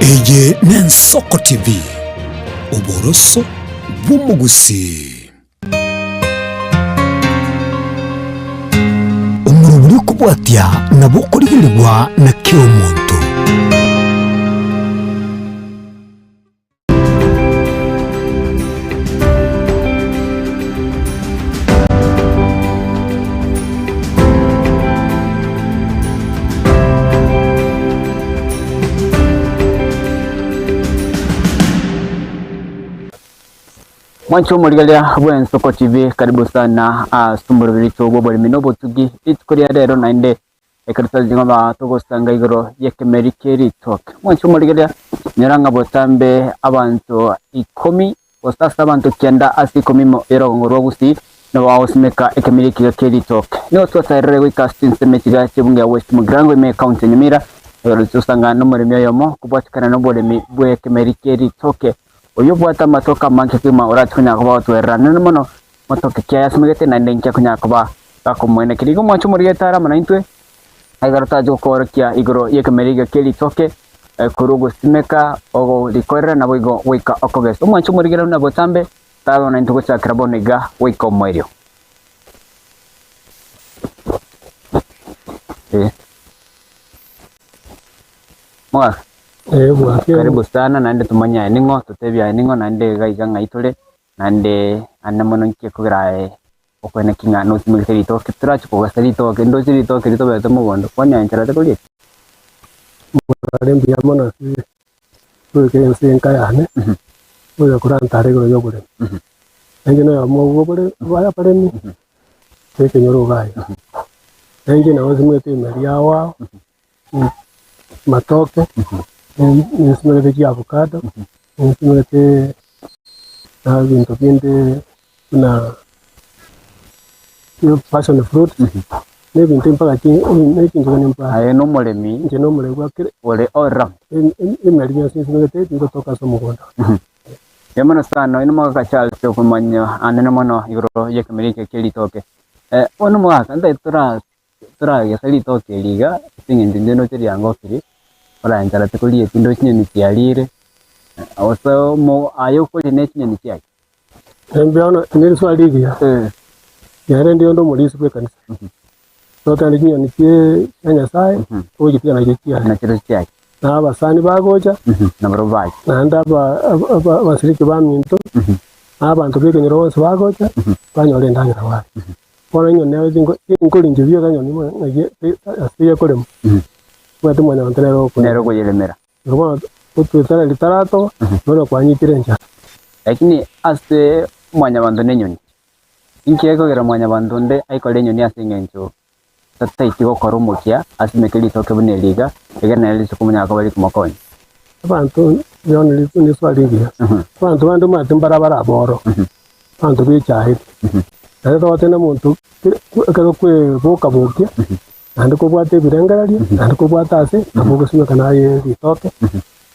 Eye n'Ensoko TV uboroso bw'umugusi umuruburi kubwatya nabo kurigirirwa na kio muntu Mwancho muligalia Ensoko TV, karibu sana stumburo bilicho bobo minobo tugi itkoria rero nainde ekarita zingoma togosanga igoro yekemeri keri talk. Mwancho muligalia nyaranga botambe abantu 10 osasa abantu kyenda asi 10 mo erongorwa gusi na waosmeka ekemeri keri talk. Niyo twatare wikastin semetiga chibunga West Mugrango me county Nyamira ero tusanga no muri yomo kubatikana no bolemi bwe ekemeri keri talk. Uyu buata matoka mankikima urati kunya kuba watuera nene mono matoka kia yasimigete na ndenkia kunya kuba tako mwene kirigo mwanchu murigeta arama na intwe aigarota joko kia igoro yekemeriga keli toke kurugo simeka ogo likorera na wigo wika okoges mwanchu murigera na botambe tago na intu kucha kraboniga wiko mwerio mwa karibu sana nande tumanya ningo tutebya ningo nande gaiga ngaitole nande anamono nke kugira okwene kinga no simikeri to kitra chuko gasali to kendo siri to kirito beto mugondo kwanya nchara te kulie murare mbya mona si to ke ense nkayane oya kurantare go yobure engine ya mogo bure waya pare ni ke nyoro gai engine ozimwete meriawa matoke nisimulete avocado nisimulete na vinto vinde na passion fruit ne vinto mpaka ne kintu ne mpaka aye no molemi nje no mole kwa kile ole ora imelinya nisimulete kutoka somugonda yamana sana ino maka chal cyo kumanya anene mono igoro yekemerike keli toke ono mwaka nda tura ya sali toke liga singende no teri yango kiri ora njara tekuli etindo chinyeni cyalire awoso mo ayo ko ne chinyeni cyake embiano ngiri swaligia yare ndio ndo mulisi kwe kanisa so tani chinyeni cye anya sai o gipya na gipya na kiro cyake na abasani bagoja na barobai na ndaba basiriki baminto abantu beke nyoro wose bagoja banyore ndangira wa kora nyone azingo inkoli njibyo kanyoni mo nage asiye kolemo watu mwana wantelero ko yelemera ngoba ututara litarato nolo kwanyitire nja lakini ase mwanya bantu nenyoni inkiyeko gera mwanya bantu nde aikole nyoni asengencho tatta itiko korumukia asimekeli toke buneliga egana yali sukumanya ko bali kumakoni abantu yone lituni swaligia abantu matimbara baraboro abantu bicahe ero tena muntu kero kwe boka bokia andi kubwate birengaralia andi kubwata ase abugo sime kana ye bitoke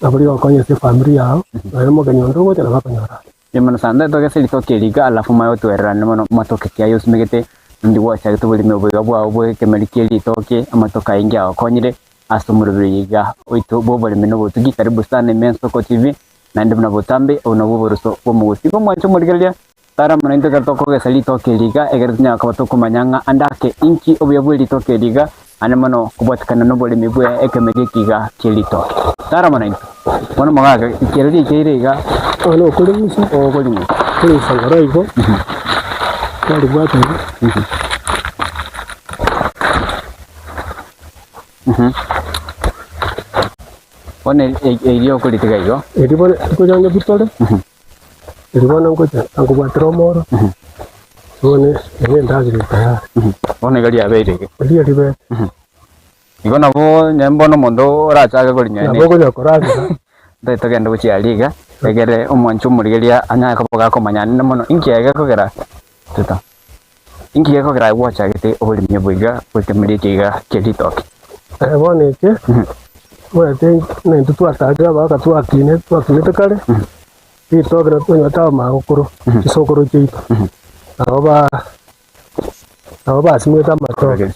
aburi okonye se family yao barimo ganyondo gote na bakanyora yemana sanda to gese litoke liga alafu mayo to erane mono matoke kya yo simegete ndi wacha to buli mebo yabo abo kemelike litoke amatoka ingia okonyire asumurubiri liga oito bobole minobo tugi karibu sana Ensoko TV nande mna botambe ona boboruso bomugusi bomwacho murigalia tara mna into kartoko gese litoke liga egernya akabatoko manyanga andake inki obyabuli toke liga anemano kubatikana no bole mibwe ekemegikiga kilito tara mna into mona magaga kiriri kirega ono kulimusi o kulimu kuli sangara iko kali bwata one elio kulitiga yo edibone kujanya bitole edibone ngoja angubwatro moro one ndagire tayari one gali abeirege ali alibe igona bo nyembono mondo rachaga golinya ne nabo koraga ndete genda kuchialiga egere omwanchu murigeria anya kaboga komanyana mono inkiega kogera tuta inkiega kogera wacha gite olimye boiga kwekemerikega kelitoke bone ke wete ne tutwataga baka twakine kale itogera tunyota makuru isokoro chito aba simweta matoke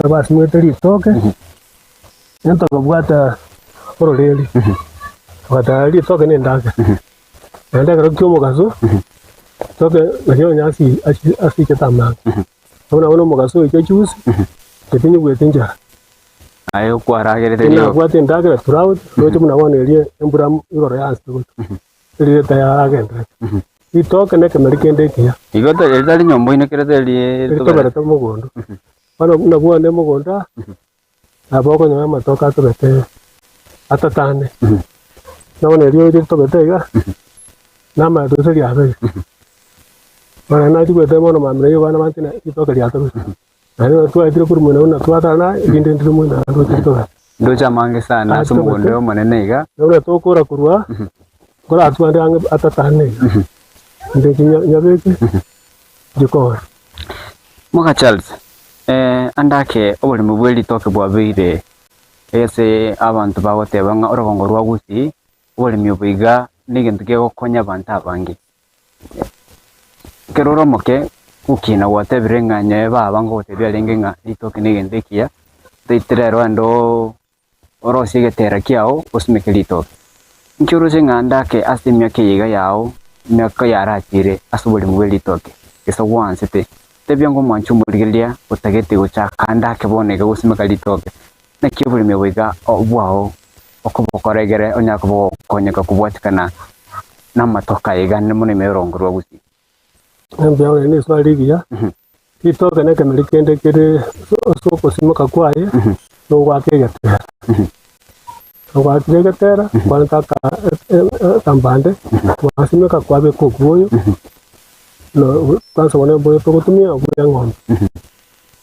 aba simweta litoke nento kubwata ororeli wakatali toke nendaka nendaka rokyo mugaso toke nakyo nyasi asi ketama ona mugaso icyo cyusi tepinye gwetenja ayo kwaragerete niyo kwate ndagera throughout roche munabona elie emburamu igoro yansi goto elie tayagenda itoke neke merikende kia igoto elitali nyombo inekerete elie tobera to mugondo bano nabone mugonda aboko nyama matoka tobete atatane nabona elie elie tobete ga nama doseli abe bana nati kwete mono mamre yo bana mantina itoke lya tobe ano tuwaitire kuri mwana una tuwatana iginde ndiri mwana ndo titoka ndo chamange sana sumugondo monene iga nabona tokora kurwa kora atwande ange atatane ndeke nyabeke dikora Muka Charles andake obuli mubweli toke bwabire ese abantu bagotebanga orogongo rwagusi obuli myubiga nigintu gegokonya abantu abangi keroro moke ukina watebire nganya baba ngotebya lenge nga itoke nigendekia teitirero ando orosige tera kiao osmekeli toke nkiro zinganda ke asimya ke yiga yao myaka yaratire asubuli mubweli toke eso wansete tebyango mwanchu murigelia utagete guchakanda ke bonega osmekeli toke nakibuli mebwiga obwao okubokoregere onyakubo konyeka kubwatikana namatoka yiga nemune merongorwa gusi nambia ni swali kia itoke neke merikende kere soko simaka kwaye no wakegetera no wakegetera kwanta kambande wasimeka kwabe kokuyo no kwanza wana boyo tokutumia kuya ngombe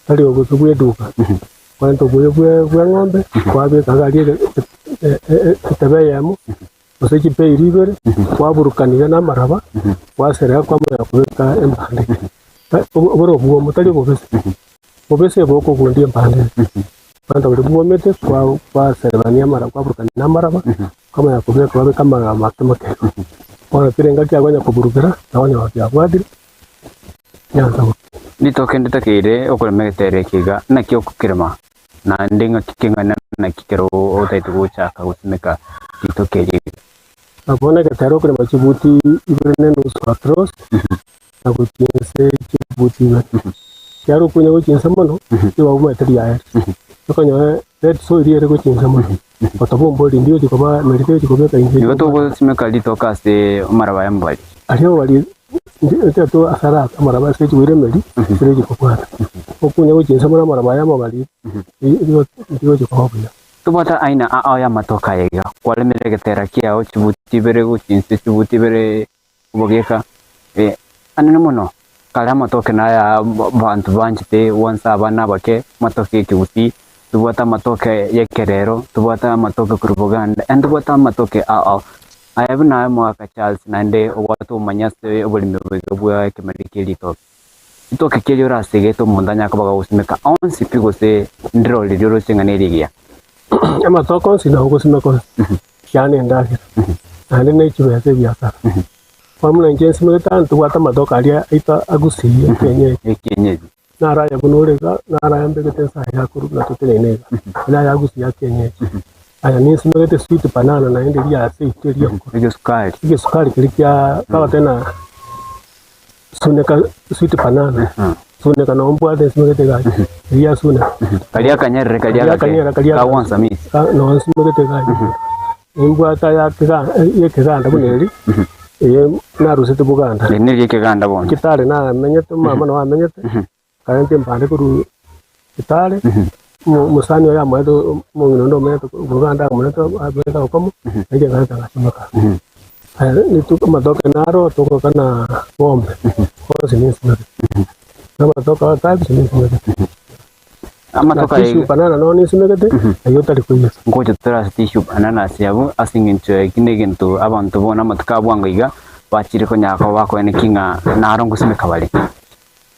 tali okusubuye duka kwanta boyo kuya ngombe kwabe kagalie tebeyemo Oseki pe iribere waburukaniga namaraba wasereka kwa mya kubeka empande oboro buwo mutali bobese boko kundi empande banda buri buwo mete kwa serebania mara kwa burukani namaraba kama ya kubeka kwa kama makemake ona pirenga kya gwanya kuburukira nawanya wapya bwadiri yanza nitoke nditakire okuremetere kiga nakyo kukirema na ndinga kikinga na kikero otaitu guchaka gusimeka titokeri abona gataro kure machibuti ibrene no swatros na kuchinse chibuti na yaro kunya kuchinsa mono iwa uma tari ya tokanyo red so iri ere kuchinsa mono patabo ndio dikoba merite dikoba kainje igoto go simeka litoka se maraba yambali ariyo wali ndio to asara maraba se chiwire meri sire dikoba okunya kuchinsa mono maraba yambali ndio dikoba tubata aina aya matoka yega kwalemere getera kiao chibuti bere guchinse chibuti bere ubogeka anene mono kala matoke na ya bantu banjite wansa abana bake matoke kibuti tubata matoke yekerero tubata matoke kuruboganda and tubata matoke ayabna mwaka Charles nande watu manyase obulimi bwe kemerikeli toke kelyo rasege to mundanya kabaga usmeka onsi pigose ndro lidiro chenganerigia ama toko sina huko simeko cyane ndakira ande n'ikibese byakara kwamuna ngenzi mugeta ntwata madoka ali ita agusiye kenyeji nara ya bunurega nara ya mbegete sa ya kuru na tuteneneza na ya agusiye kenyeji aya ni simegete sweet banana na ende ya se iteria ko sukari kilikia kawa tena suneka sweet banana suneka na ombwa de simegete gaji ya suna kalia kanyere kalia wansa misi no simegete gaji ombwa ta ya kiganda buneri narusete buganda ni kiganda bon kitale na menyete mama no amenyete kayante mpande kuru kitale musani ya mwedo mungino ndo menyete buganda mwedo abeka komo ege ganda ngashimaka ni tu madoka naro toko kana bombe kwa sinisi kama toka tabi sinisi ama toka tissue banana no ni simegete ayo tali kuya ngoje tera tissue banana siabu asinginche kinegintu abantu bona matuka bwangiga bachire ko nyako bako ene kinga narongo simeka bali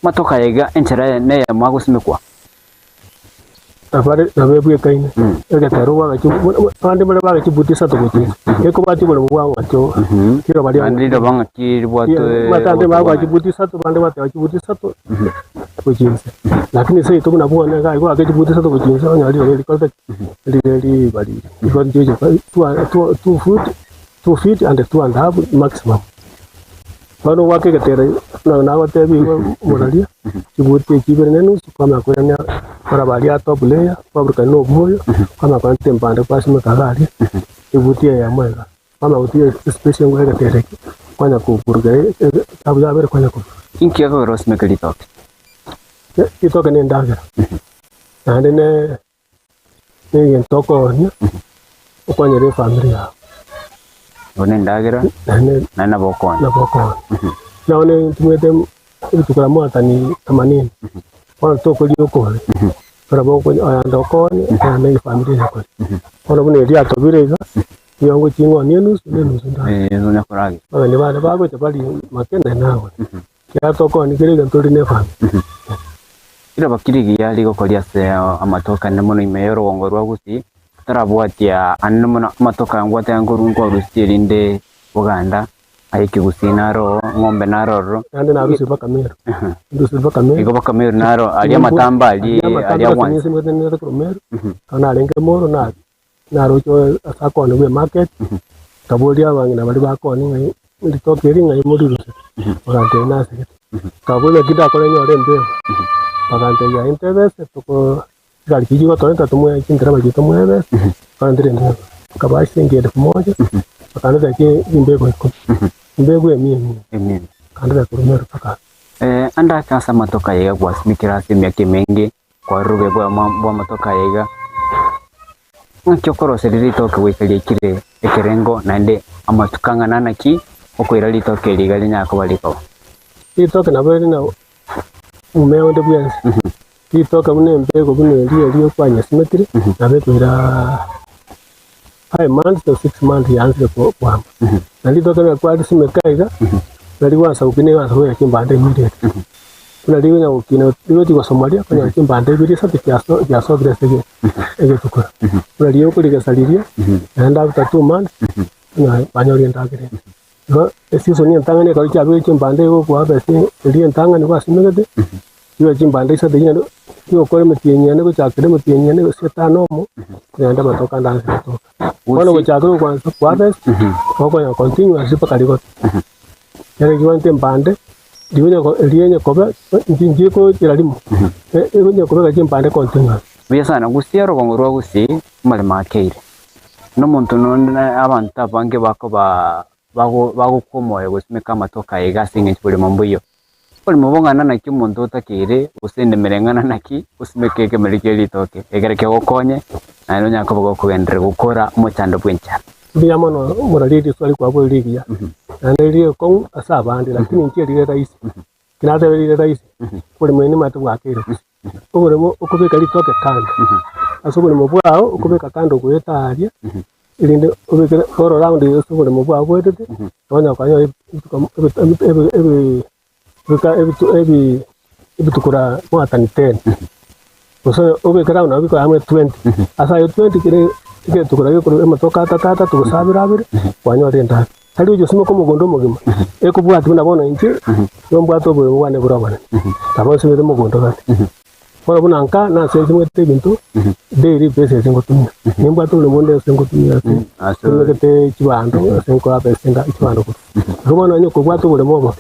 matoka yega enchera ne ya mwago simekwa Tafare na bebwe kaine. Ega taruwa ga chibu pande mara ba ga chibu tisa to kuchi. Eko ba chibu mwa ngacho. Kiro bali. Andi da banga ki buat. Matande ba ga chibu tisa to pande mate chibu tisa to. Kuchi. Lakini sasa ito kuna bwana ga ga chibu tisa to kuchi. Sasa nyali ile kolta. Ile bali. Iko nje 2 feet and 2.5 maximum. Bano wake gatera na wate bi moralia. Chibuti chibere nenu kama kwa nya para bali top layer kwa kano moyo kama kwa tempanda kwa sima kagari. Chibuti ya mwega. Kama utie special ngwe gatera kwanya kupurga abu ya bere kwanya ku. Inki yako rosme kalito. Ito kene ndaga. Ande ne yentoko ni kwanya re familia. One ndagira na bokon. Na bokon. Na one tumete tukala mwata ni 80. Kwa toko lioko. Para boko andokon na familia yako. Ona bune ria to birega. Yango chingo nenus nda. Zona kuragi. Bale ni bale bago tabali makenda nawe. Kya toko ni kirega ntoli ne fam. Ira bakirigi yali go kolia se amatoka nemono imeyoro wongorwa gusi. Tarabwatia annamono amatoka ngwata yangoru ngo rusirinde Buganda ayiki gusinaro ngombe naroro ande na rusi bakamero rusi bakamero iko bakamero naro ali amatamba ali awansi ni bakamero kana lenge moro na rocho asako ni market kabolia wangina bali bakoni ngai nditokeri ngai muri rusi bagante nase kabole kida kole nyore mbeo bagante ya interest toko gari kijiwa toneta tumwe chindira bajito mwebe kandire ndio kabashi ngede moja akanda ke imbego iko imbego emi kanda kurumero paka anda kasa matoka yega kwa smikira semyake mengi kwa rube kwa matoka yega nkokoro seriri toke wikali kire ekerengo nande amatukanga nanaki okoira litoke ligali nyako baliko itoke nabere na umeo de bwenzi itoke bune mbego bune liyo kwa nyasimetri nabe kwira 5 months to 6 months yanze kwa nalitoka na kwa simekaiga naliwa saukine wa sawe kimbande immediate naliwa na ukina liweti kwa Somalia kwa kimbande biri sati kiaso grese ege tukura naliwa kuliga saliria and after 2 months na banyori ndagere no esiso ni ntangane kwa chabe kimbande kwa bese ndi ntangane kwa simegade iwe kimbande sati nyano yo kore metienya ko chakere metienya ne setano mo nenda batoka ndanze to wala ko chakere kwa bese ko ya continue asipa kaliko yale kiwante mbande diwenya ko elienya koba njinje ko iralimo ego koba ka mbande continue biasa na gusiaro kongorwa gusi male makeire no muntu nona abantu abange bako bago komoye gusimeka matoka igasinge kibule mambuyo pole mubongana na kimuntu utakire usende merengana naki usimekeke melikeli toke egereke gokonye na nya ko bago kugendere gukora muchando bwencha biamono moralidi swali kwa bo ligia ndio ko asabandi lakini ntiye raisi kinata ile raisi pole mwene matu wakire ubure mo ukubeka litoke kando asubure mo bwao ukubeka kando kuyeta aria ilinde ubeka oro round asubure mo bwao kwetete onya kwa yo ebi tukura mwata ni 10 uso ubeka round abiko amwe 20 asa yo 20 kire tukura yo kuru matoka tata tukusabira abire kwanyo renda hali ujo simo komo gondo mogima eko bwa tuna bona inche yo mbwa to bwe wane burabana tabo simo mo gondo kati ora buna anka na sense mo te bintu daily basis ngo tumia nimba to le monde sengo tumia aso kete chibando sengo ape senga chibando ko rumana nyo ko bwa to bwe mo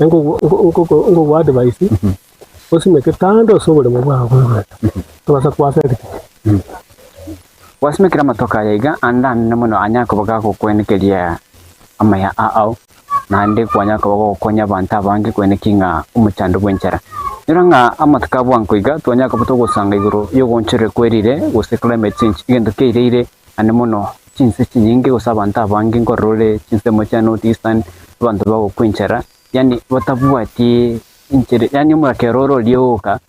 ngo wa device osime ke tando so bwe mo bwa ko to basa kwa sa wasme kira matoka yaiga anda namono anya ko baga ko kwenekelia amaya ao nande kwanya ko bago konya banta bangi kwenekinga umuchando bwenchara niranga amatuka bwankoiga twanya ko buto gusanga iguru yo gonchire kwerire gose climate change igendo keirire anemono chinse chinyinge gusabanta bangi ngorole chinse mocha northeastern bantu bago kwenchara yani batabuati inchere yani murakeroro lioka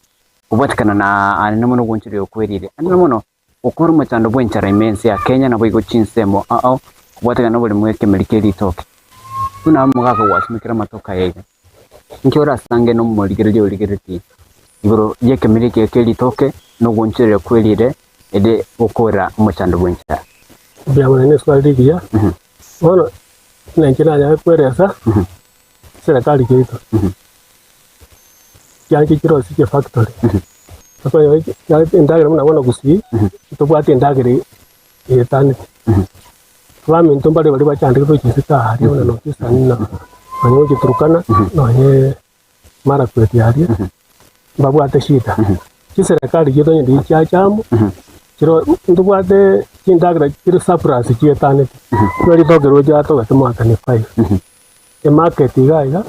kubatikana na anemono gonchire kwerire anemono ukuru machando bwenchara imensi ya Kenya na bwigo chinsemo kubwatega no buli mweke melikeli toke kuna mugaga wasimikira matoka yega nkiora sange no muligirili uligiriti iguru yekemirike kelitoke no gonchire kwelire ede okora muchando bwencha bya mwana swali dia ono nankina ya kweresa serikali keito yanki kiro sike factory sasa ya indagire muna wana gusi tubwate indagire etani twami ntombale bali bachandike twekisita hari ona notice nina anyo kiturukana no mara kweti hari babwate shita serikali keito ndi chachamu kiro ndubwate indagire kiro surplus kietani twali togero jato gatumata ni 5 e market igaiga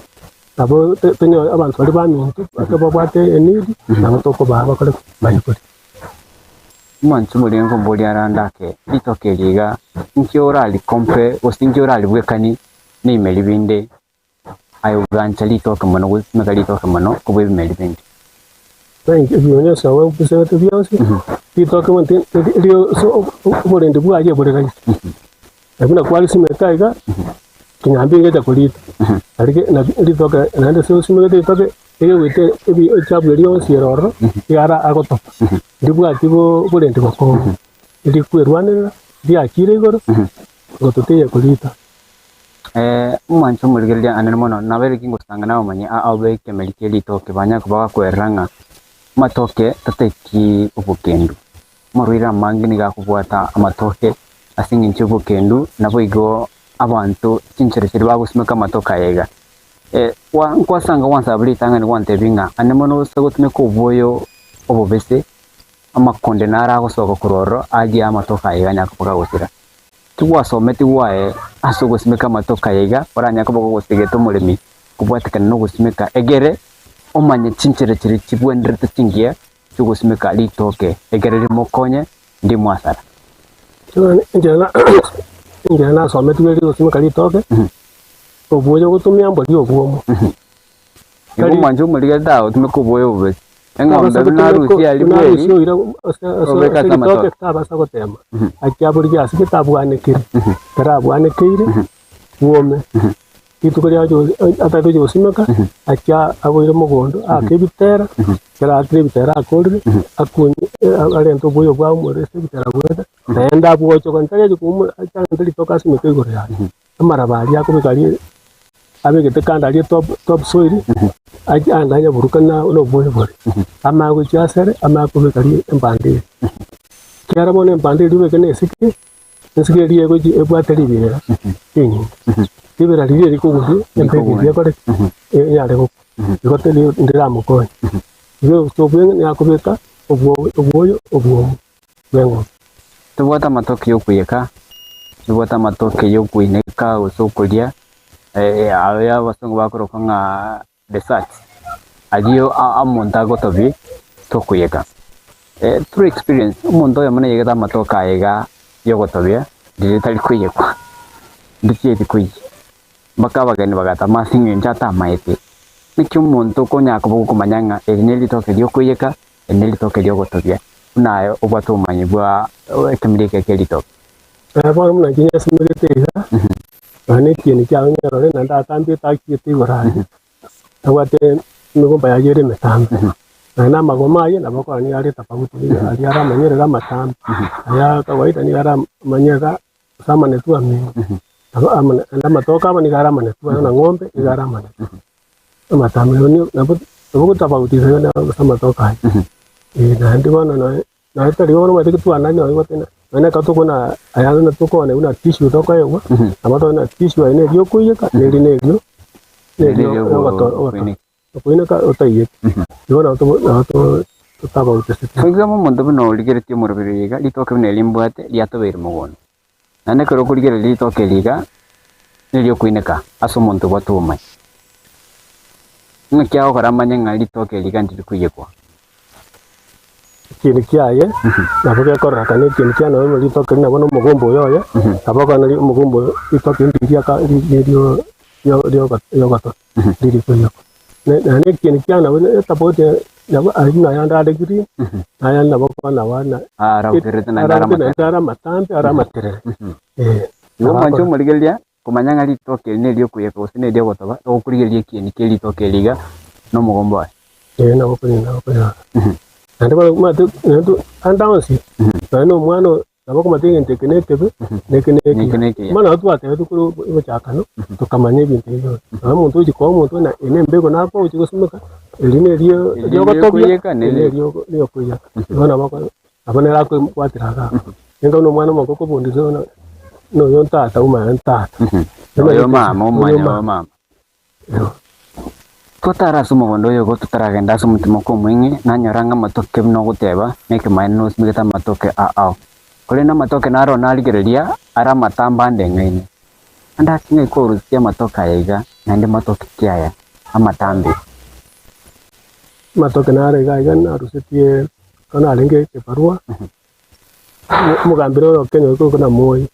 abo tenyo abantu bali bamintu bakabwate enidi nabatoko baba kale bayikuri mwanchu mulengo mboli arandake litokeliga nkiorali kompe osinkiorali bwekani ni melibinde ayo gancha litoka mono gusmeka litoka mono kubwe melibinde thank you byonya sawa kusete byose litoka monte rio so bolende bwaje boleka abuna kwali simetaiga kinyambinge cha kulita alike na litoka nande so simeke litoka iyo wite ebi chabu rio siroro yara agoto ndibwa tibo bolende bako ndi kwerwanira dia kire igoro gotote ya kulita mwancho muligelia anene mono nabere kingusanga nawo manye abe kemelike litoke banya kubaga kweranga matoke tateki ubukendu morwira mangini ga kubwata amatoke asinginche ubukendu nabo igo abantu cincerekere bagusmeka amatoka yega kwasanga wansabuli tangani wantebinga anemono sagotume ko boyo obobese amakonde nara gosoka kuroro aje amatoka yega nyakapoka gusira tuwasometi wae asogusmeka amatoka yega oranya ko bogosigeta mulimi kubwatikana no gusmeka egere omanye cincerekere cibwenderete cingia cugusmeka litoke egere limokonye ndi mwasara njana someti weli gusmeka litoke obuyo gutumia mboli obuomo kali mwanjo muliga dawo tumeko boyo bwe engombe na rusi ali bweli obeka litoke tabasa gotema akyabuli yasi kitabwane kiri tarabwane kiri buome ituko lyajo atatu jo simeka akya aboire mugondo akebitera kera akebitera akorire akunye arento boyo bwa umurese bitera bweda nenda bwocho kantare kumu akya litoka simeka igore ya amara bali akobikali abegete kanda ali top soil ajandanya burukana no boyo bore ama go cyasere ama akobikali empande kera bone empande libe kene sikike sikike liye go ebwateri bira kinyi ibera liri rikuguzi empege yakore yare ko igoteli ndiramo ko iyo tobwe yakobeka obwoyo bengo tubwata matoke yokuyeka tubwata matoke yokuineka usokulia aya basongo bakoroka nga research agiyo amonta gotobi tokuyeka through experience umuntu yamane yega matoka yega yogotobia digital kuyekwa ndikiye kuyi bakabagani bagata masingi njata maete nikyo umuntu konyaka bukumanyanga elineli toke lyokuyeka eneli toke lyogotobia nayo obwatumanye bwa ekamilike kelito abo muna kinya similite ane kieni kya nyaro na ndatambi takiti gorani awate mugomba yagere metambe na magoma ye na bako ani ari tapaguti ari ara manyera matambe aya kawaida ni ara manyera sama netu ami amana matoka bani gara mane tu na ngombe gara mane matambe ni na bako tapaguti na sama toka na ndi bana na tari ono mate tu ananya yote na ka to kuna ayana na to ko na una tissue to ko yo amato na tissue ene dio kuyeka ne dio ko ina ka otaye yo na to taba utese figamo mondo no ligere ti morbere yega litoke ne limbate liato ver mogon nane ko ligere litoke liga ne dio kuineka aso mondo batuma ngakya ko ramanya ngali toke liga ndi kuyekwa kini kyaye naboke korra kane kini kya no litoke na bono mugombo yoye abaka na mugombo litoke ndi ya ka dio yo gato diri ko yo ne kini kya na bono tapote na na yanda degree na yanda bako na wana ara ukirete na ndara matambe ara matere yo manjo muligelia kumanyanga litoke ne dio kuyeka usine dio gotoba okuligelia kini keli toke liga no mugombo na okoni ande ba matu andawansi no mwana nabako matenge tekeneke mana watu atatu kuru bachakano tukamanye bintu byo umuntu ukiko umuntu na ene mbego nako ukigosumeka eline riyo gotobye niyo kuya bana bako abonera ko kwatiraga ngo no mwana makoko bundi zo no yontata umantata yo mama kotara sumo bondo yo gotutaragenda sumutima ko mwingi nanyoranga matoke no guteba neke minus migeta matoke kole na matoke naro naligereria ara matamba ndengaine anda kinga ko rusia matoka yaiga nande matoke kiaya amatambe matoke nare ga na rusetie kana lenge ke parua mugambiro kenyo ko na moyi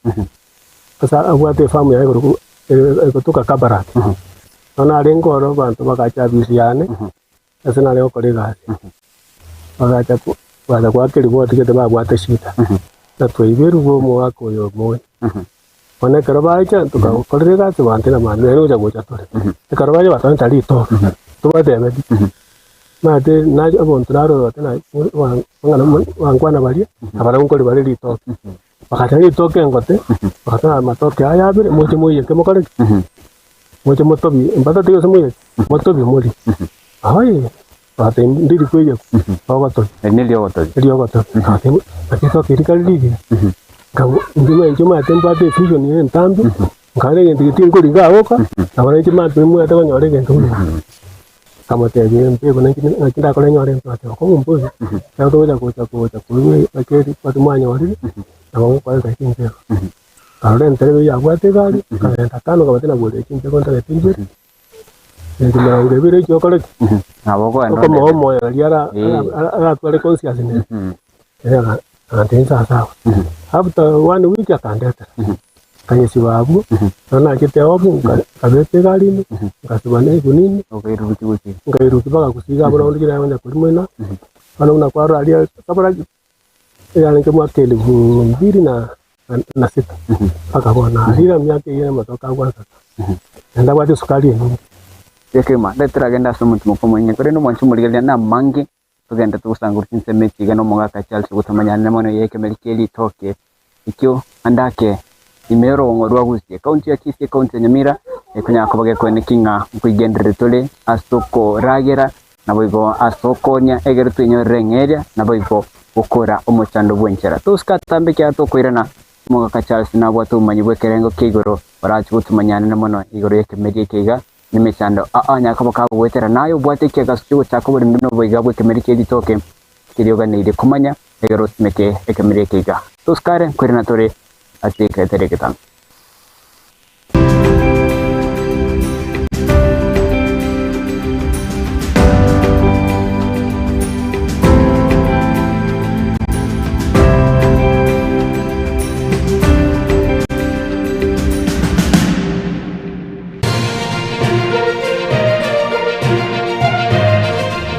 asa abwate famu ya ko tuka kabara ana lengo ro bantu bakacha bisiane asa na leo kole ga bakacha wala kwa kile bote ke ba bwate shita na tuiberu go mo ako yo moyi ona karaba cha tuka kole ga tubante na mane no ja gocha tore karaba ja batana tali to ba de ma de na abontraro tena wangwana bali abara ngoli bali lito bakata lito kengote bakata matoke aya bire moche moye ke mokale moche motobi mbata tiyo semoye motobi moli ai bate ndiri kweje bagoto enelio goto ate to kirikali ligi kawo ndima njuma tempa de fusion ni ntambi ngare ngi tingoli gaoka abara njuma temu ata nyore ngento kama tege mpe kuna kinda kole nyore mpate ko mumbuzi ya to ja ko we akeri patu manya wari na wangu kwa ka kinje kale ntere ya kwate gali kale tatano kama tena bole kinje konta ke kinje ndi na ure bire jo kale aboko ndo ko mo ya liara ara kole conscious ne ya ante sasa after 1 week akandeta kanye sibabu na kite obu kabete gali ni kasibane kunini ngairuki baka kusiga bona undi kina wenda kuli mwena ana una kwa ralia sabara ya nke mwakeli mbiri na sita paka bona hira myake yena matoka kwa sasa nda kwa sukari ni yekema letra genda somuntu ko mwenye kore no mwanchu muligelia na mangi tugenda tukusangurutse nseme no monga ka Charles gutamanya na mono yeke melikeli toke ikyo andake imero ngorwa gusie kaunti ya Kisii kaunti ya Nyamira ekunya akabage kwene kinga kuigendere tole asoko ragera naboigo asokonya egere twinyorere ngeria naboigo ukora omochando bwenchera tuskatambe kya tokoirana monga ka Charles nabwo tumanyibwe kerengo kigoro barachi gutumanyana na mono igoro yeke merie kiga nimechando nyakabaka gwetera nayo bwate kega suko chako buri ndino boiga bwe kemerie kidi toke kirioga neide kumanya egero smeke ekemerie kiga tuskare kwirina tore así que te que tan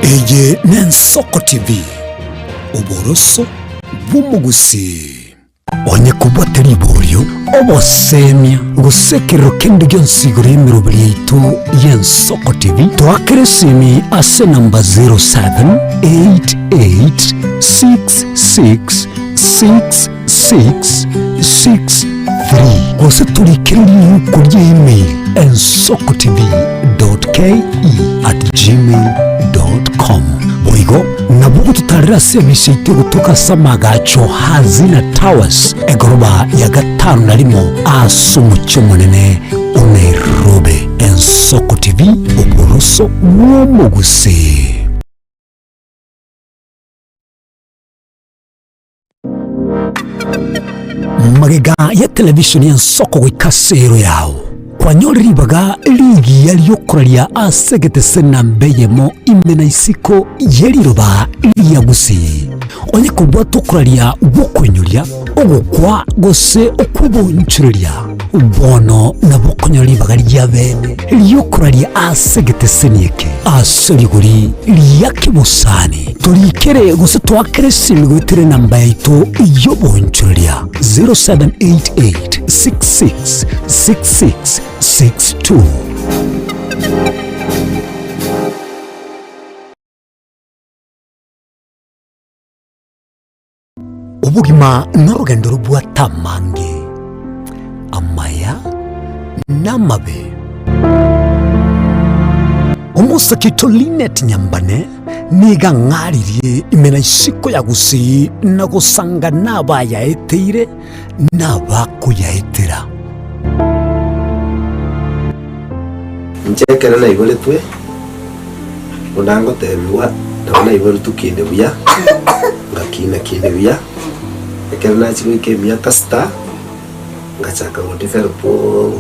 Eye Nensoko TV uboroso bumugusi onye kubwateri iburyo obosemia gusekero kende gyonsigura emirobiri yaitu y'Ensoko TV twakeresimi ase namba 0788666663 gose turikiriri yuko ry'email ensokotv.ke@gmail.com boigo nabugo tutarira service ite gutoka Samagacho Hazina Towers egoroba ya 5 asumucyo munene Nairobi. Ensoko TV uboroso bw'omuguse. Magega ya televisioni y'Ensoko gwikasero yawo kwanyoliribaga ligi yaliyokuralia asegete senambeyemo imena isiko yeliroba liyagusi onye kubwa tokuralia bukonyolya ogukwa gose okubonchurelia bono na bukonyolibaga lyabene liyokuralia asegete senieke asoliguri liyakibusani tolikere gose twakere simigwetere namba yaitu iyobonchurelia 0788666662 obugima n'orugendo rubwa tamange amaya n'amabe. Omusakito Linet Nyambane niga ng'aririe imena isiko ya gusi na gusanga n'abayaeteire n'abakuyaetera. Nchekera na igore twe undango tebiwa ndabona igore tukinde buya ngakina kinde buya ekera na chiko ke miaka sta ngachaka ngondifero po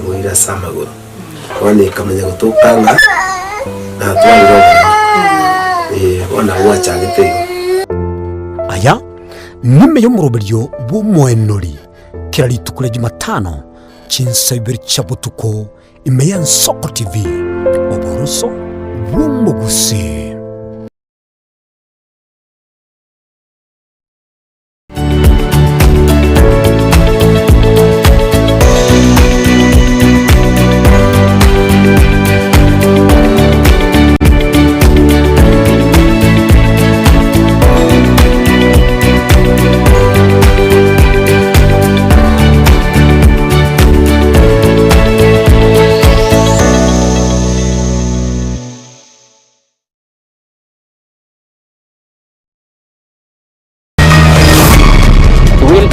ngoira samagoro wani kamanya gutokanga na twaliro ona wachagete aya nime yo muroberyo bumwenori kirali tukule Jumatano chinsabiri chabutuko imeya Nsoko TV oboroso bumugusi.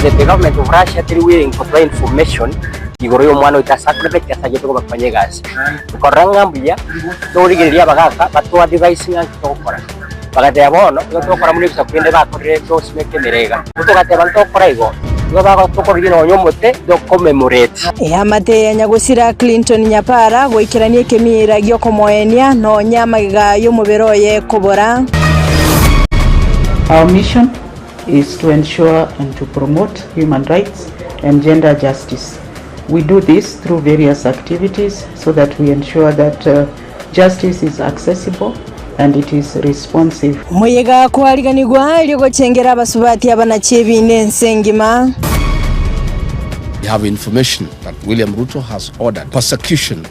The government of Russia is willing to provide information igoro yo mwana utasakure cyasagete ko bakanye gazi koranga mbuya dorigeria bagaka batwa device nyanki tokora bagate yabono tokora muri bisa kwende bakorere byose mekemerega utogate bantokora igo baga tokorire no nyomote do commemorate amate ya nyagusira Clinton Nyapara goikiranie kemira gyo komoenia no nyamaga yo muberoye kobora. Our mission is to ensure and to promote human rights and gender justice. We do this through various activities so that we ensure that justice is accessible and it is responsive. Muyega kwaliganirwa ilyo gochengera abasubati abanachebine nsengima. We have information that William Ruto has ordered persecution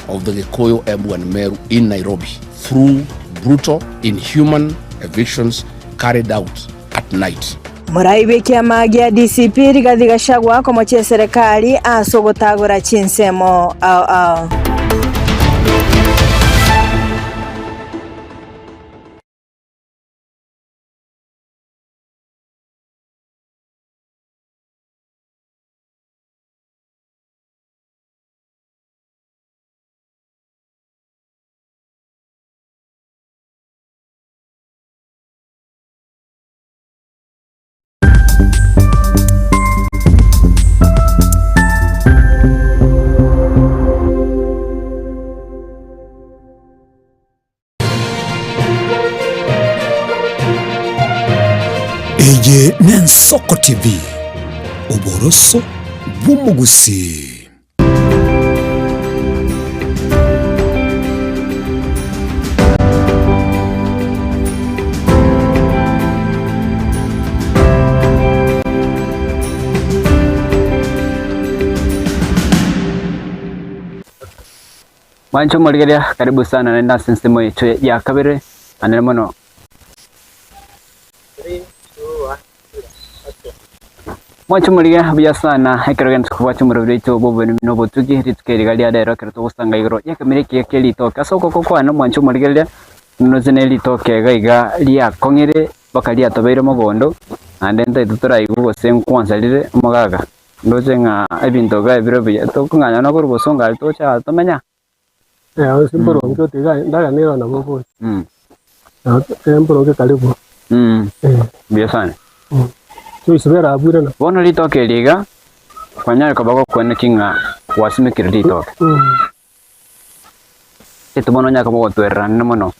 of the Gikuyu, Embu and Meru in Nairobi through brutal, inhuman evictions carried out at night. Muraibe kiama gya DCP Rigathi Gachagua komochia serikali asogotagora chinsemo ao. Eye Nsoko TV oboroso bumugusi. Mwancho murigeria karibu sana na nasi nsemo yetu ya kabere anemono mwancho murigeria bya sana hekerogen tukwacho murabirito bobo no botugi ritukerigali adero kerto usanga igoro yakamireke yakeli toka soko kokwana mwancho murigeria nozeneli toke gaiga lia kongere bakalia tobeire mogondo andente tutura igugo senkwansalire mogaga ndozenga ebinto ga biro bya tokunganya no kurubosonga altocha tomenya simboro njote ndaga nero na bobo simboro ke karibu bya sana isubera abura na bono litoke liga kwanya kabako kwene kinga wasimikira litoke etumono nyaka bo twerra namono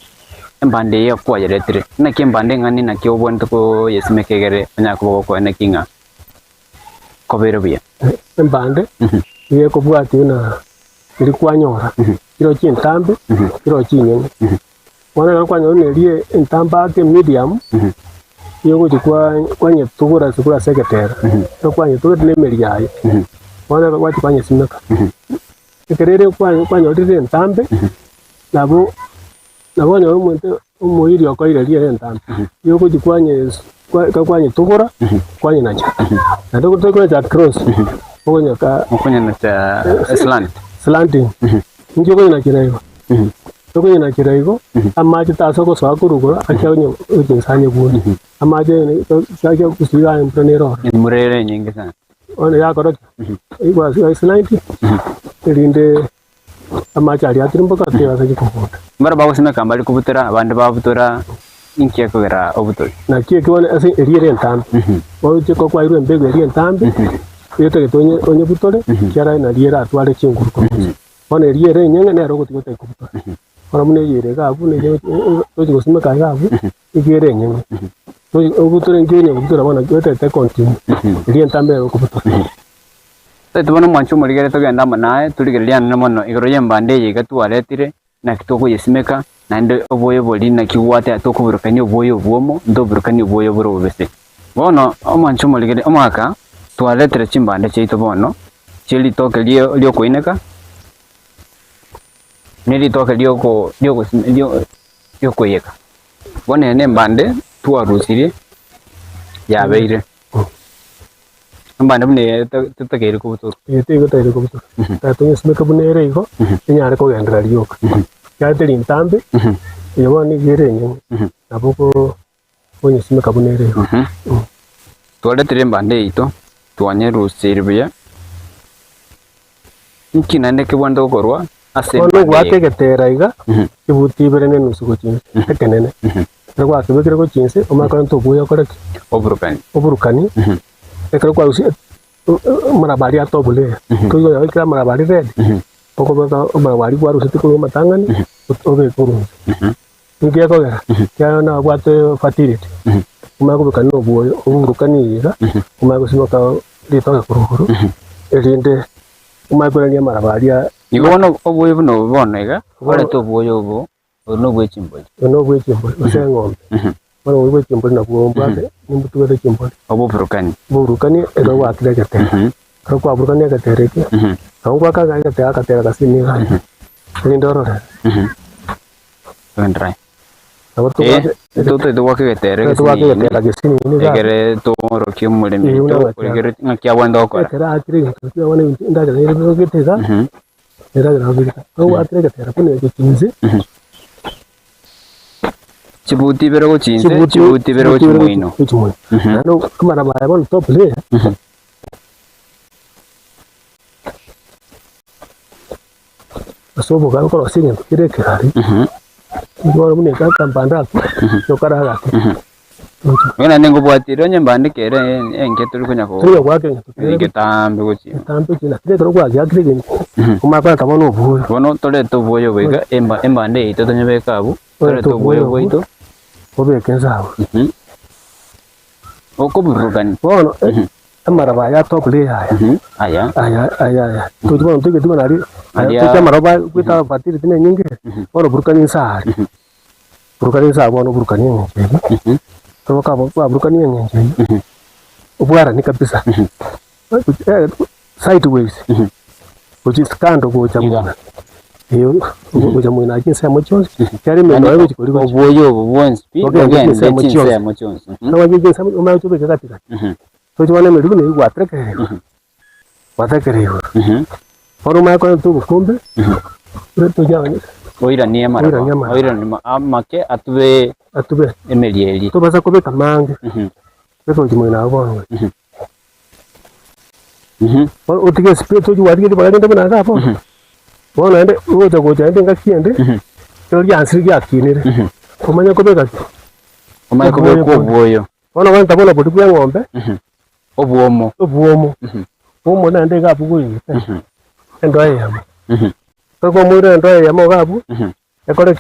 embande ye kwa yeretire na kimbande ngani na kyo bonto ko yesimekegere nyaka bo kwene kinga kobero bia embande ye ko bwati na iri kwanyora iro chintambe iro chinyene wana kwanyora ne rie entamba ke medium yogo kwanye tugura sikura sekretera to kwanye tugura ne meriyaye wana wati kwanye simeka ikerere kwanye ori entambe nabo nyo umuntu umuhiri okoire rie entambe yogo kwanye kwanye tugura kwanye nacha na tugura cha cross kwanye na cha slanting nje kwanye na kiraigo kwanye na kiraigo amaje taso ko sakurugura akyonye ujinsanye buni amaje ne cyake kusiga imprenero murere nyingi sana one yakora igwa slanting rinde amaje ari atirimboka tewa saje kuvuta mara bawo sina kambali kubutera abandi babutora inkiye kugera obutori na kiye kibone ase eriere ntambi oje ko kwa irwe mbego eriere ntambi yote getonye onye butore kyara na riera atwale chinguru ko one eriere nyenge na rogo tikote kubutore ora mune yere ga bu ne je oje gosime ka ga bu igere nyenge oje obutore ngenye obutora bona yote te continue eriere ntambi ro kubutore tubona mwancho muligere tugenda manaye tuligereria namono igoro yembande yiga twaletire na kitoko yesimeka nande oboyo boli na kiwate atokuburukanye oboyo bwomo ndoburukanye oboyo buro bese bono omwancho muligere omwaka twaletere chimbande cheito bono chili toke lio koineka nili toke lio koyeka bone ne mbande twarusirie yabeire mbande bune tutakere kubuturu yete gotere kubuturu tatonye simeka bunere iko nyare ko gendera lioka yateri ntambe yaboni gere nyenge naboko onye simeka bunere iko twaletere mbande ito twanye rusiribya nkinande kibwanda gukorwa ase ono gwategetera iga ibutibere ne nusuko chinse ekenene rwa kibekere ko chinse omaka ntobuya koreki oburukani ekero kwa usi marabari atobule kuyo ya kira marabari red poko baka marabari kwa usi tiko matangani obe kurunze ngiye ko gara kya na bwate fertility umako bukani no buyo oburukani ira umako simoka lito kurukuru erinde umako ni marabari ibono obuyo buno bonega wale to buyo obo no bwechimbo osengombe bano wewe chimbo na kuomba nimbutu wede chimbo burukani ero wakire kete ko kwa burukani kete ke angwa ka ga kete kasini ga ndorora ndrai to to wakire kete kasini ni ga egere to rokyo mulemi to egere ngakya wanda ko kera akire kete wane ndaga ni ro kete ga era ga ga ko wakire kete ko ne chinze Chibuti bero chimuino. Ano kumara ba bon top le. Asobo ga ko singe kire kirari. Ngoro mune ka kampanda ko kara ga. Ngena nengo bwatiro nyembande kere enke tuli kunyako. Tuli kwake. Ngetambe kuchi. Tambe kina kire ko kwa yakire gini. Kuma kwa tabono buyo. Bono tole to buyo bega embande ito tonyebeka abu. Tole to buyo boito. Obe kenzawo okuburugani bono amaraba ya top le aya to bono to gedi manari to amaraba kwita patiri tine nyingi bono burukani sari bono burukani nyingi to ka burukani nyingi ubwara ni kabisa sideways which is kando ko chamuna iyo uja mwina akinsa mochons kari meno wewe chikoliko oboyo once again let's mochons na waje sa umayo chobe katika to chwana medu ne watreke Oro ma ko tu kumbe. Reto jani. Oira ni amara. Oira ni amake atube emelieli. To basa ko beta mange. Reto jimo na abo. O tige spirito ju wadi ba ngende bana ka po. Bona ende o to go jande ngakiende. To ya ansiri ya kinire. Komanya ko beka. Komanya ko beko boyo. Bona wanta bona bodu ya ngombe. Obuomo. Omo na ende ka pugo yi. Endo ya. Ko mwere endo ya mo gabu. Ekore.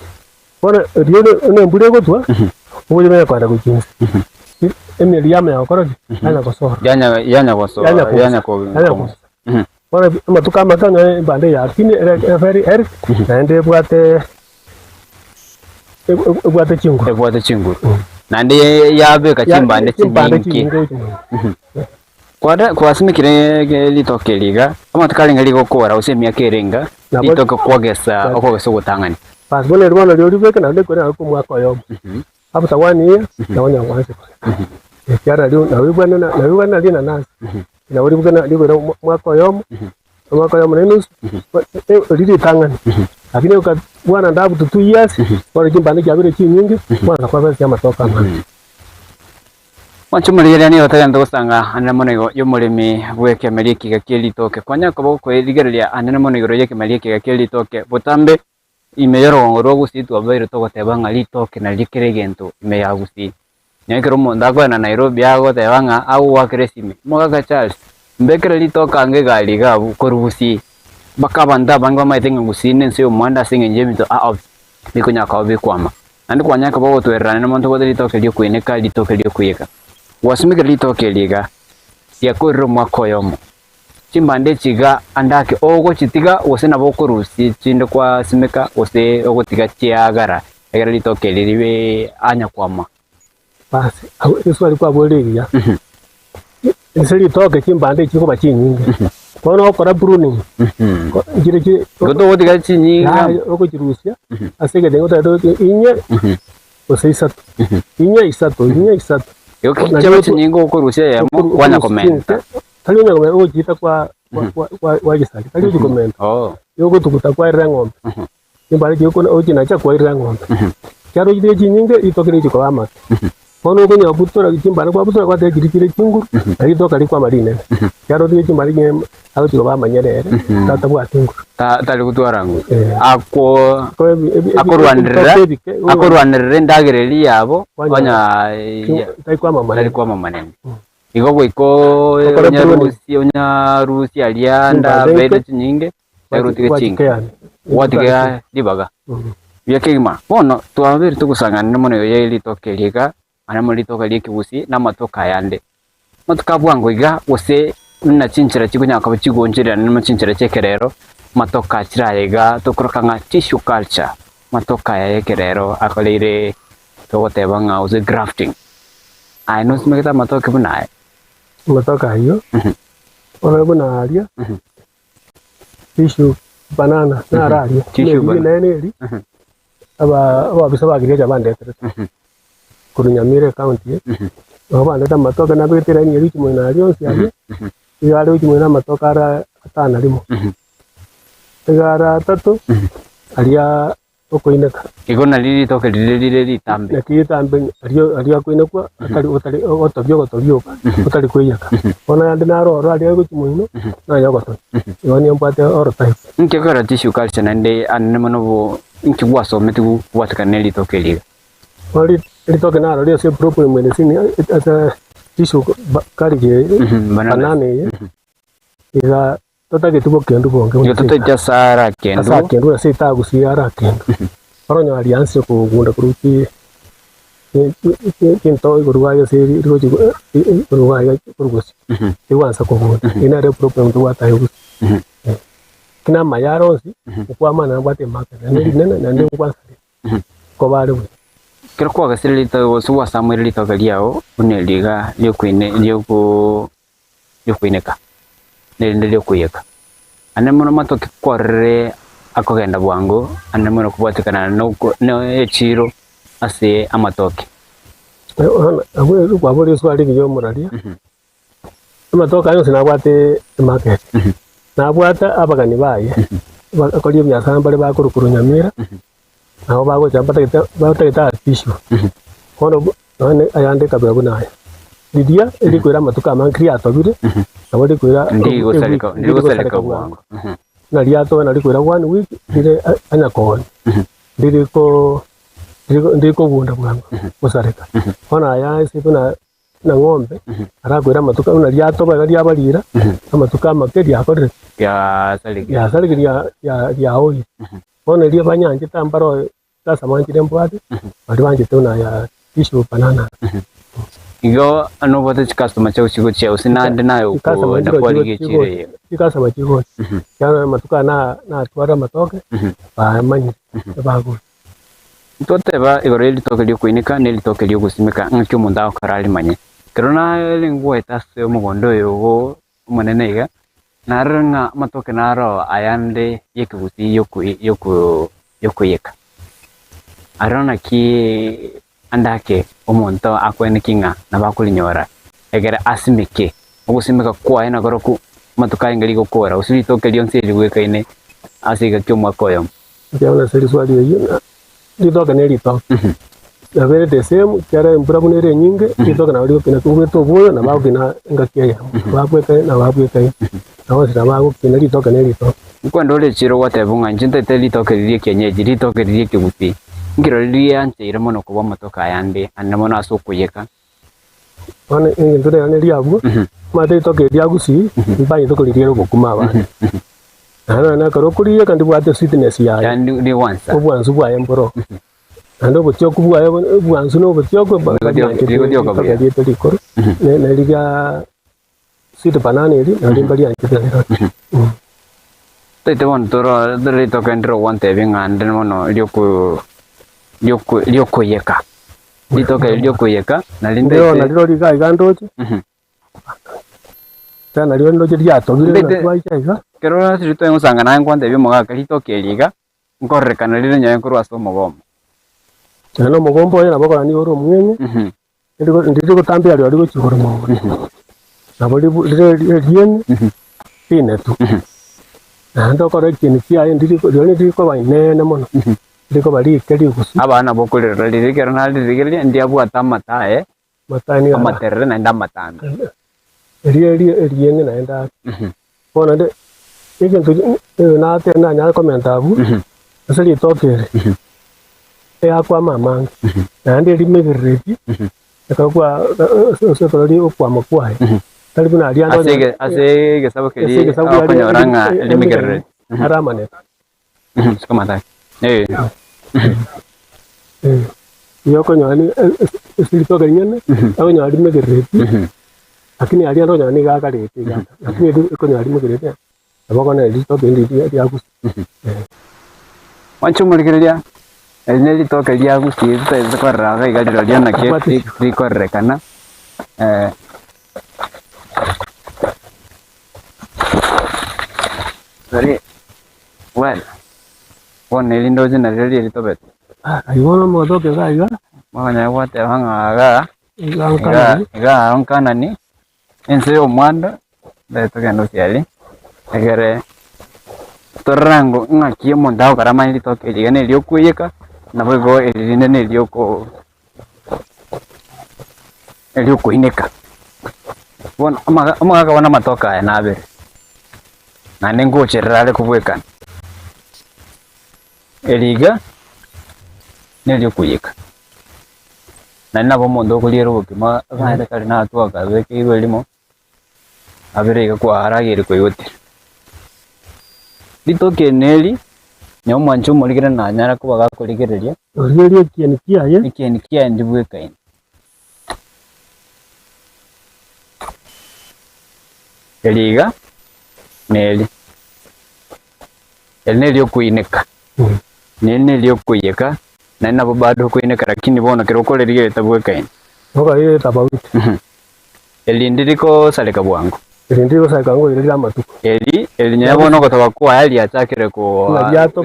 Bona rio ne mbure go twa. Uye me kwanda kuchinza. Emeli yame yakora. Ana koso. Yanya koso. Yanya ko. Bona matuka matanga bande ya kini very er. Ende bwate chinguru. Bwate chinguru. Nande yabe kachimbande chibinki. Kwa simikire litokeliga amatukali ligo kora usemia kerenga litoka kwagesa okogesa gutangani pasbone rwana lyo libeke na lekora ko mwaka yo abuta wani na wanya wanse Kiara leo na wewe na lina nasi. Na uri bwana leo mwaka yomo. Mwaka yomo nenusu. Lili tangani. Lakini ukabwana ndabu 2 years, wale kimbani kyabire kinyingi, mwana kwa basi amatoka mama. Wanchumulire ni otagenda gusanga anene monego y'umurimi bw'ekemeri kigakiri toke kwanya ko kwirigereria anene monego y'ekemeri kigakiri toke butambe imeyoro ro gusitwa baire to gotebanga litoke na likire gento imeyagusi nyekero monda kwa na Nairobi ago tebanga au wakiresime mogaga Charles mbekere litoka ange gali ga korubusi bakabanda bangwa maitenga gusine nse umwanda singe njemito bikunya ka bikwama andi kwanya ka bo twerana na monto godeli toke lyo kuineka litoke lyo kuyeka wasimike litoke liga ya korro mwakoyomo chimbande chiga andake ogo chitiga osena bokorusi chinde kwa simeka ose ogo tiga chiagara egara litoke liriwe anya kwama basi eso alikuwa boleria nseli toke chimbande chiko bachinyinga kono okora pruning ngire ki goto tiga chinyinga ogo chirusia asege dengo tado inye ose isatu inye isatu yoki chaba chinyinga okorusia ya wana komenta tali nya komenta ogo chita kwa gisali tali uji komenta yogo tukuta kwa irangombe chimbande chiko oji na cha kwa irangombe kyaro chite chinyinga itokere chiko ama kono konya butora chimbande kwa butora kwa tekirikire chinguru ari toka likwa marine kyaro chite chimbande nye aho chiko bamanyerere tata bwa chinguru tali kutwarangu akorwanirire ndagireri yabo kwanya taikwa mamanene iko onyarusi alianda bede chinyinge yarutike chinge watige dibaga byakigima bono twabiri tukusangana nemono yelitoke liga anamo litoka likibusi na matoka yande matoka bwango iga ose na chinchira chikunyaka bichigonjira nimo chinchira chekerero matoka chirayega tukurukanga tissue culture matoka yekerero akolire togotebanga uze grafting aino simeketa matoka bunaye matoka hiyo ona bunaria tissue banana na raria tissue banana aba bisaba gireja bandete kurunyamire county abandeta matoka na betera nyeri kimwe rionsi ari yari kimwe na matoka ara atana limo gara tatu aria okoineka igona lili toke lili tambe lakini tambe aria koinekwa atari otobyo atari koyaka ona ande na ro aria go kimwe na yagoto yoni ambate oro type nkekara tissue culture nande anne manobo nkigwaso metu watakaneli toke liga wali litoke na ro se proper medicine asa tissue karige banane ira tota ke tubo kendo bonge yo tota jasara kendo se ta gusiara kendo oronya alianse ko gunda kuruti kento igurwayo se igurwayo kurugosi iwansa ko gunda ina re problem to wata yugo kina mayaronsi kwa mana bate makana nene nende kwa ko bale kero kwa gasilito suwa Samuel lito galiao uneliga lyokuineka ndio kuyeka anemono matoke korre akogenda bwango anemono kubwatikana no echiro ase amatoke abwe kwa bole swali byo muralia amatoka yose nabwate market nabwata abagani baye bakoliye byasamba bakurukurunyamira aho bago batageta tissue kono ayande kabego nayo Lidia ili kwera matuka mankri atobire abode kwera ndigo salika bwango na liato na likwera 1 week dire anyakon ndiko bunda bwango musareka ona ya sipo na ngombe ara kwera matuka una liato ba balira amatuka makedi akore ya salika ya oyi ona lia banyanje tambaro sasa manjire mbwate bali banje tuna ya tissue banana igo anobote customer chao sina nayo ko na kwali chire customer chigo yana matuka na twara matoke ba manyi bago tote ba igoreli toke lyo kuinika neli toke lyo gusimeka nkyo munda karali manye kerona lingwo etase mugondo yogo munene iga naranga matoke naro ayande yekubuti yokuyeka arona ki andake omonto akwene kinga na bakulinyora egera asimike ogusimika kwa ina goroku matuka ingari gukora usiritoke lionse ligwekaine asiga kyomwa koyo ndiona seri swali hiyo nditoka nelito na vere the same kyara mbura bunere nyinge nditoka na wali kina kubeto boyo na bawo kina ngakia babweka na babweka na wose bawo kina nditoka nelito kwando le chiro watebunga njinte telitoke liye kenyeji litoke liye kibuti ngiro liye ante mono kuba matoka yande anamo na sokuyeka ane ngindure ane liabu mate toke liagusi mbanyi toko liriero gukuma abana na karokuriye kandi bwate sweetness yayo kandi wansa obwanzu bwa yemboro ando butyo kubwa bwanzu no butyo ko bagadi to likoro ne liga sweet banana iri na limbali anjidero tete won toro dere to kendro wante bingande mono lyoko yeka litoke lyokuyeka nalinde na lilo liga igandoje tana lilo ndoje lyatogire na twaichaiga kero na sirito engusanga na ngwande byo mogaka litoke liga nkorrekana lilo nyaye kurwa so mogombo no mogombo yana bakora ni oro mwenye ndiko gutambia lyo liko chigoro mo nabo lyo pine tu na ndo kore kini kia ndiko bainene mono ndiko bali kali kusu abana bokulera lirikera na lirikera ndia bwata matae matani amaterre na nda matana rienge na enda bona de ikintu na te na nya komentabu asali tokere akwa mama na ndi limegireti akakwa sotori okwa makwa tali buna ali ando asege sabokeli akonyoranga limegireti aramane sikamata yoko nyani silito ganyane awo nyali megereti lakini ali ando nyani gakareti lakini iko nyali megereti abako na lito bendi ya gusi wancho murigeria ene lito ke ya gusi tete korra ga igadiro liana ke rikorrekana Sorry. Well. One lindo jina lili litobet. Aiwana modo ke ga iga. Maganya wate hanga ga onkana ni. Ense omwanda beto kendo siali. Egere torango ngaki mondao karama litoke ligane liokuyeka na bwego eline lioko eliokuineka. Bona amaga wana matoka na be. Na nengo cherale kubwekana. Eliga nelio kuyeka na nabo mondo kuliro bukima gaita kali na atwaka beke ibelimo abirega kwa haragire ko yote litoke neli nyo mwancho muligera na nyara ko bagakuligereria oriyo kieni kiaye ndibweka ine eliga neli nelio kuineka nene liokuyeka na nabo bado kuineka lakini bona kirokole ligere tabweka ine oka ile tabauti elindiriko saleka bwangu elindiriko saleka ngo ile amatuko eli nyabona ko tabakwa hali atakire ko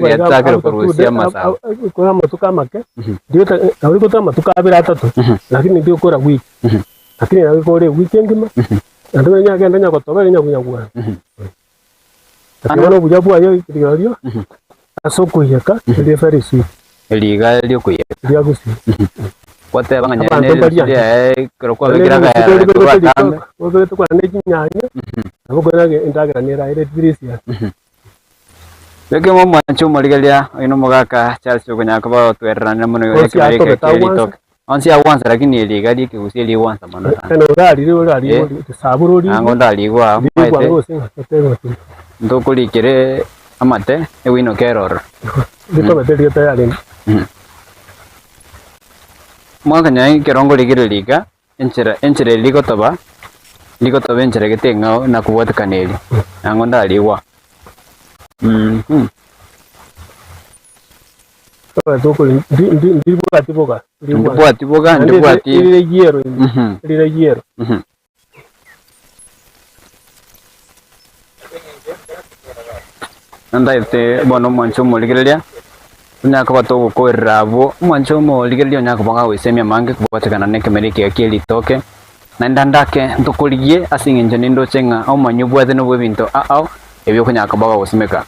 yatakire ko rusia masa ko amatuka make ndio tawiko tamatuka abira atatu lakini ndio kora wiki lakini na ko ile wiki ngima ndio nyagenda nyakotoba nyakunyagwa Ano bujabu ayo kiriyo asokuyeka ile very sweet eliga lyo kuyeka lyo gusi kwate banganya ne kirokwa bigiraga ogo to kwa ne nyanya abo gona ge indagira nera ile dirisia Leke mo mancho maligalia ino mogaka Charles ogonyaka ba twerana muno yo ke tok onsi awanza lakini eliga dike gusi eli wanza mana eno dali saburori ango dali gwa maite ndokulikire amate ewino keror dito beteli tayari mwaka nyai kerongo ligire liga enchire ligotoba enchire getenga na kuwata kaneli ango dali gwa Toko ndibwati boga ndibwati ile yero Nanda ite bono mancho muligirelia nyaka batogo koirabo mwancho mo ligerio nyaka banga wesemia mange kubatakana neke merike akili toke na ndandake ntokoligie asingenje nindo chenga au manyubwathe no bwebinto au ebyo kunyaka baga gosimeka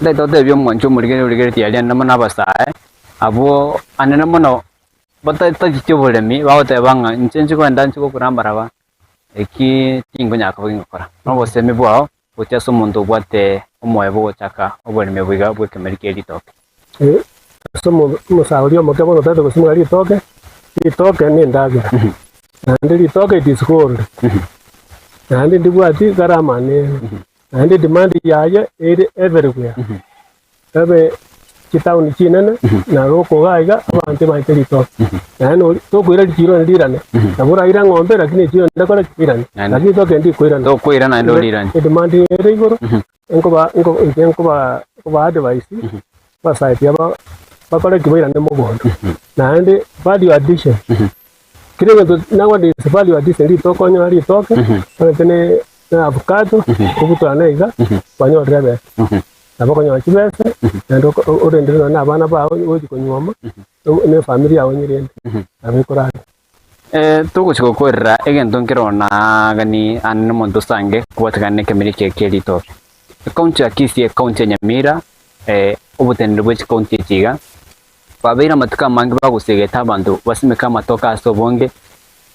ndaito tebyo mwancho mo ligerio tialia namana basae abo anena mono bata kichobolemi baote banga nchenje ko ndanchi ko kurambaraba eki tingo nyaka bingokora no bosemi bwao butyaso muntu bwate omoyebo chaka obolemi bwiga bwekemerike litoke somo musaurio mokebo no tete kusimwa litoke ni ndagira nandi litoke it is gold nandi ndibwati garama ne nandi demand yaye eri everywhere ebe kitauni chinene na roko gaiga abantu baite litoke nani to kwira likiro ndirane nabura ira ngombe lakini chiro ndakora kipirane lakini toke ndi kwirana to kwirana ndo lirane demand eri igoro enko advice basite yaba bakora kibirane mugondo nandi value addition kile ndo nowadays value addition litoko nyo litoke tene na avocado kubutana iga banyo rebe nabako nyo chibese ndo orendero na bana ba oji konyoma ne familia yawo nyirende abikora tuguchiko korera egento nkirona gani anne muntu sange kubatakane kemerike kelito county akisi county Nyamira ubutendere bwe county chiga babeira matuka mangi bagusegeta abantu basimeka matoka asobonge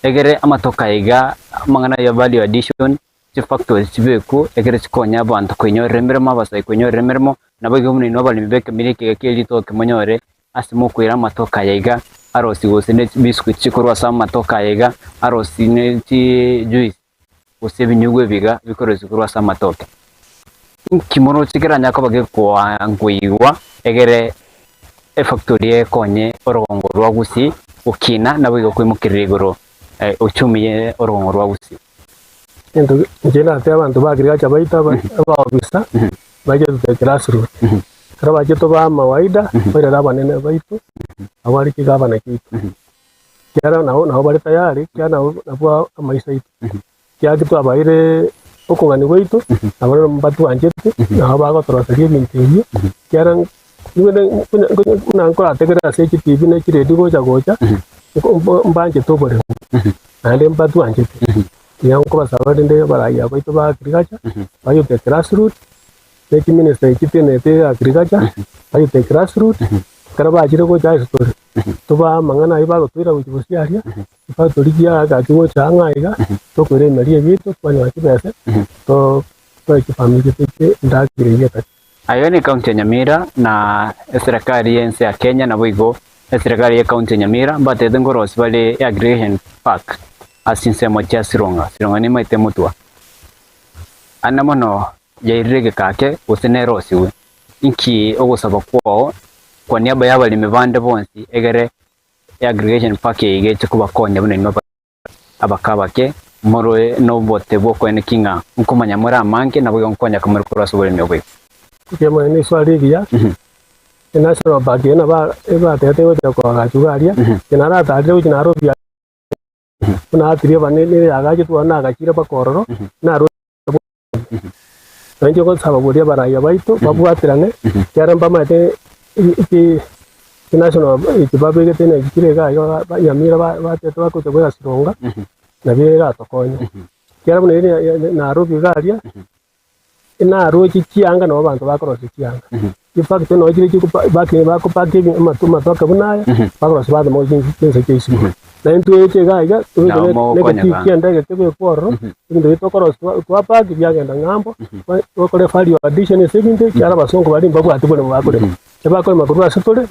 egere amatoka iga mangana ya value addition ci factory cibeku egere cikonya abantu kwenyoremera mabasa kwenyoremera nabage umuni no bali mibeke milike kelito kemonyore asimo kwira matoka yiga arosi gusine biscuit cikorwa sa matoka yiga arosi ne ci juice usebi nyugwe biga bikorozi kurwa sa matoka kimono cikiranya ko bage kwa nguiwa egere factory konye orongo rwa gusi ukina nabwe kwimukirira igoro uchumiye orongo rwa gusi endo njena ate abantu bagirira chabaita ababisa baje te grassroots kara baje to ba mawaida bale rabanene baitu abari kigaba na kitu kiara nao bale tayari kiana nabwa amaisa itu kiagi to abaire okongani baitu abari mbatu anjete na bago toroserie bintiye kiara kuna nkora tegera sechi TV na kiredi gocha mbanje to bore ande mbatu anjete yang ko basabade nde baraya baitu ba agriculture bayo te grassroots neki minister kitene te agriculture bayo te grassroots karaba ajire ko jai story to ba mangana iba go tuira uchibusi aria iba torigia ga kiwo changa iga to kwere marie bitu kwani wakibese to kwa family te ndakire ta ayo ni kaunti ya Nyamira na serikali yense ya Kenya na boigo serikali ya kaunti ya Nyamira batete ngoro sibale agriculture park asinsemo cha Sironga ni maite mutwa anamono yairege kake usenero siwe inki ogusaba kwao kwa niaba yaba limevande bonsi egere aggregation park yige kuba konya bune no abakabake moroe no bote boko ene kinga nkumanya muri amange nabo nkonya kamuri kuraso buri myobe kemo ni swali bia national bank na ba tete wote kwa gachugaria kinara tadre ujina robia kuna atire bane ne agaje tuana agachira bakororo na ro nje ko saba boria baraya baito babu atirane kyaramba mate iki national ikibabe getene kire ga Nyamira ba tete bako te kwa Sironga na bira tokonya kyaramba ne na robi garia ina roji kianga no bantu bakorosi kianga ifact no jiri ku bako pake matuma toka bunaya bakorosi ba mo jinsi kesi na into eche gaiga ne kianda ke te kworo ndo itokorosi kwa pake byagenda ngambo okole value addition sevinge kyara basongo bali mbago atubone bakore cyabakore makuru asatole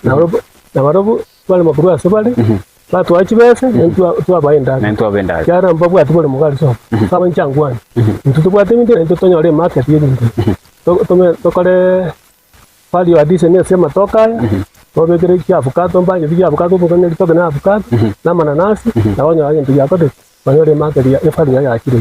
na barobu bali makuru asabale batu achibese ntu abayenda kyara mbago atubone mugali so saba nchangwani ntu bwate minde ntu tonyore market yindi tokole value addition ne sema toka tobekere ki avocado mbanye bi avocado bukane litoke na avocado na mananasi na wanyo wanyo yakode banyore market ya value ya akire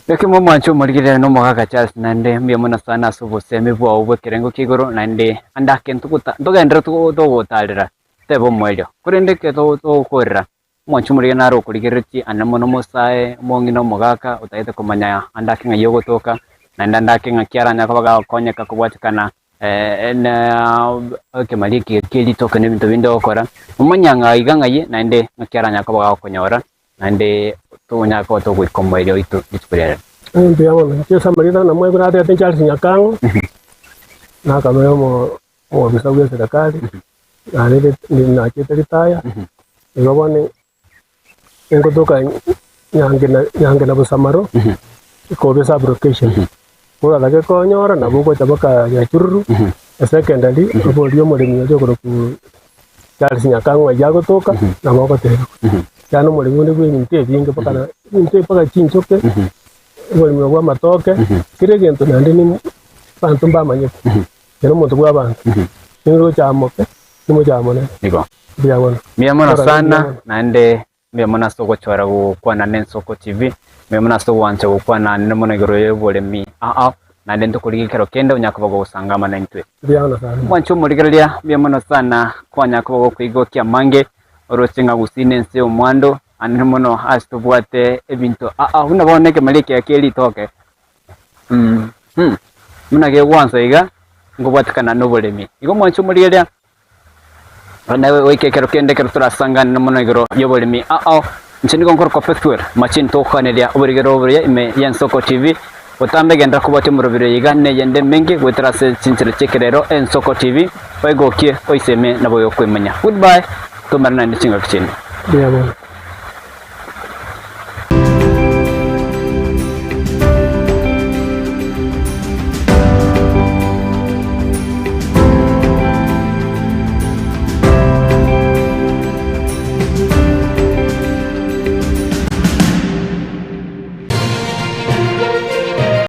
Leke mo mancho morigire no mogaga Charles nande mbia mona sana subo seme bwa obwe kerengo kigoro nande anda kentu kuta ndogendera to gotalira tebo moyo kurende ke to korra mancho morigire naro kurigireti anamono mosae mongino mogaka utaite komanya anda kinga yogo toka nanda anda kinga kiara nyaka baga konya ka kubwatikana na kemaliki kili toke ne bintu bindo okora umanyanga igangaye naende ngakiara nyaka baga konyora naende tunya ko to kwikomo ile itu itkurere ndio hapo ndio samarita na mwe kuna hata Charles Nyakango na kama yo mo bisa wa serikali na ni chete ritaya ndio bwana ngo toka nyange na busamaro ko bisa application ko ala ko nyora na buko tabaka ya chururu secondary ko dio murimi yo ko ku Charles Nyakango ya gotoka na moko tero cyane umurimo ndi gw'imite binge paka na imite paka chinchoke umurimo gwa matoke kire gento nandi ni bantu mbamanye rero muntu gw'abantu ngiro cyamoke nimo cyamone niko byabona miyamona sana nande miyamona soko chora kwa na Nensoko TV miyamona soko wancha kwa na nemona goro yebole mi nande ntukuligikero kenda unyakabago usangama na ntwe byabona sana wancho muligerelia miyamona sana kwa nyakabago kwigo kya mange orosinga gusine nse omwando animono astobwate ebintu unaboneke malike yakeli toke munage wanso iga ngobwatikana nobolemi igo mwancho muligerelia nawe wekekero kende kero turasangana nomonegero yobolemi nchini konkor ko festival machin to khanelia obrigero obriya ime Nensoko TV otambe genda kubate murobire yiga ne yende mengi wetrase chinchire chekerero Nensoko TV oigokie oiseme nabo yokwimanya goodbye tumarana ndichinga kichini byabona